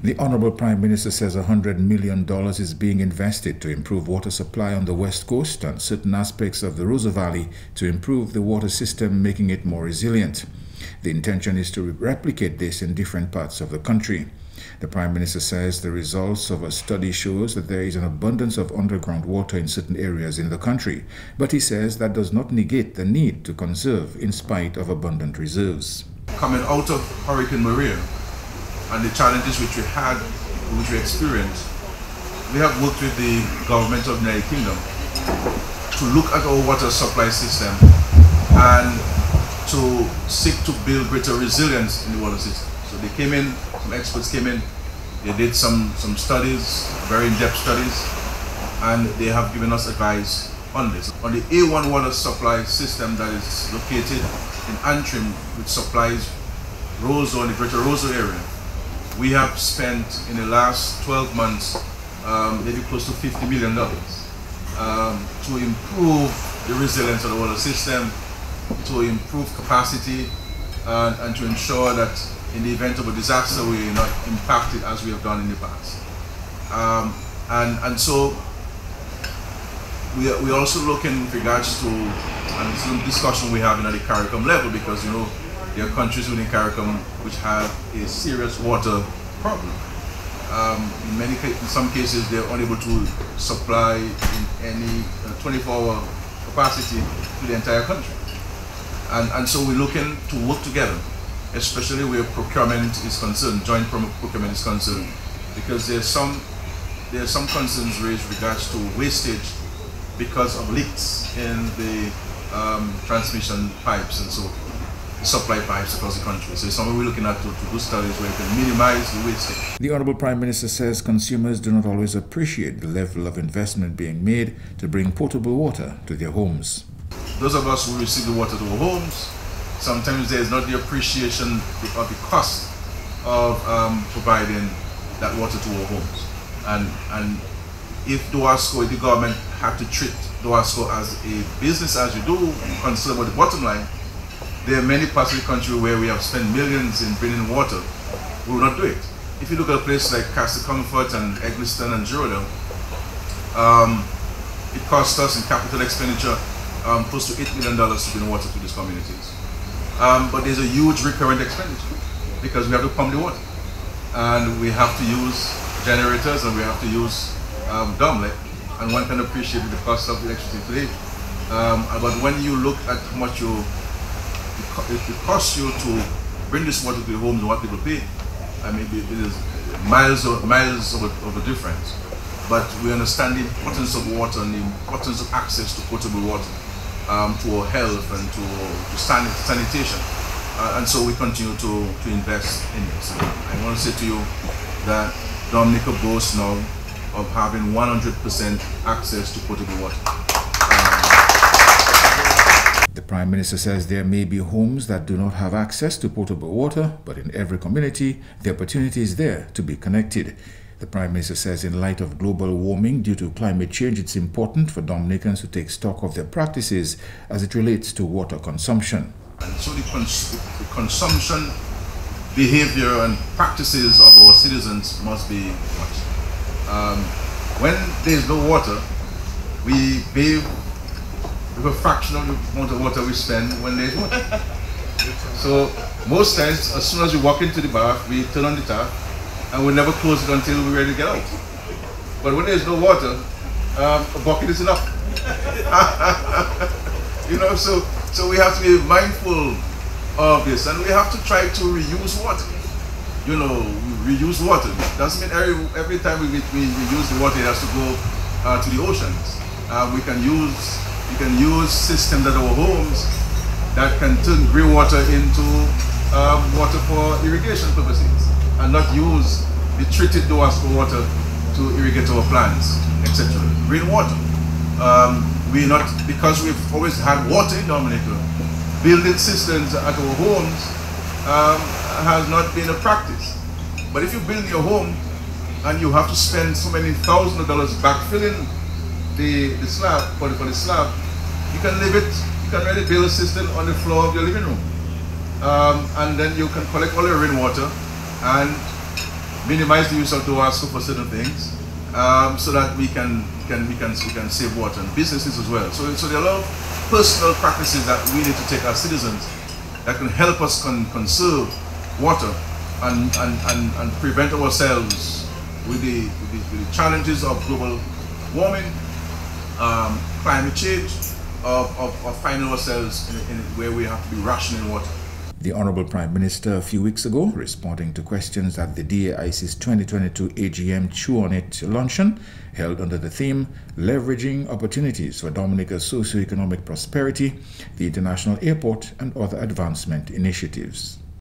The Honorable Prime Minister says $100 million is being invested to improve water supply on the West Coast and certain aspects of the Rosa Valley to improve the water system, making it more resilient. The intention is to replicate this in different parts of the country. The Prime Minister says the results of a study shows that there is an abundance of underground water in certain areas in the country, but he says that does not negate the need to conserve in spite of abundant reserves. Coming out of Hurricane Maria and the challenges which we experienced, we have worked with the Government of the United Kingdom to look at our water supply system and to seek to build greater resilience in the water system. So they came in, some experts came in, they did some studies, very in-depth studies, and they have given us advice on this. On the A1 water supply system that is located in Antrim, which supplies Roseau and the greater Roseau area, we have spent in the last 12 months maybe close to $50 million to improve the resilience of the water system, to improve capacity, and to ensure that in the event of a disaster we are not impacted as we have done in the past. And so we also looking with regards to, and some discussion we have at the CARICOM level, because you know there are countries within CARICOM which have a serious water problem. In some cases they're unable to supply in any 24-hour capacity to the entire country. And so we're looking to work together, especially where procurement is concerned, joint procurement is concerned, because there are some concerns raised with regards to wastage because of leaks in the transmission pipes and so supply pipes across the country. So it's something we're looking at to do studies where we can minimize the wastage. The Honorable Prime Minister says consumers do not always appreciate the level of investment being made to bring potable water to their homes. Those of us who receive the water to our homes, sometimes there is not the appreciation of the cost of providing that water to our homes. And if DOASCO, the government, had to treat DOASCO as a business as you do, concerned with the bottom line, there are many parts of the country where we have spent millions in bringing water. We will not do it. If you look at places like Castle Comfort and Eggleston and Girardin, it costs us in capital expenditure close to $8 million to bring water to these communities. But there's a huge recurrent expenditure because we have to pump the water. And we have to use generators and we have to use dumblet, and one can appreciate the cost of electricity today. But when you look at how much it costs you to bring this water to the homes and what people pay, I mean, it is miles of a difference. But we understand the importance of water and the importance of access to potable water to our health and to sanitation. And so we continue to invest in this. I want to say to you that Dominica boasts now of having 100% access to potable water. The Prime Minister says there may be homes that do not have access to potable water, but in every community, the opportunity is there to be connected. The Prime Minister says in light of global warming due to climate change, it's important for Dominicans to take stock of their practices as it relates to water consumption. And so the consumption behavior and practices of our citizens must be watched. When there is no water, we bathe with a fraction of the amount of water we spend when there is water. So most times, as soon as we walk into the bath, we turn on the tap and we never close it until we're ready to get out. But when there is no water, a bucket is enough. You know, so we have to be mindful of this, and we have to try to reuse water. You know, reuse water. Doesn't mean every time we use the water, it has to go to the oceans. We can use systems at our homes that can turn grey water into water for irrigation purposes, and not use the treated DOASCO water to irrigate our plants, etc. Rainwater. We're not, because we've always had water in Dominica, building cisterns at our homes has not been a practice. But if you build your home and you have to spend so many thousands of dollars backfilling the slab, for the slab, you can really build a cistern on the floor of your living room. And then you can collect all your rainwater and minimize the use of Dowasco for certain things, so that we can save water, and businesses as well. So there are a lot of personal practices that we need to take as citizens that can help us conserve water and prevent ourselves with the challenges of global warming, climate change, of finding ourselves in where we have to be rationing water. The Honorable Prime Minister a few weeks ago, responding to questions at the DAIC's 2022 AGM Chew On It luncheon, held under the theme Leveraging Opportunities for Dominica's Socio-Economic Prosperity, the International Airport and Other Advancement Initiatives.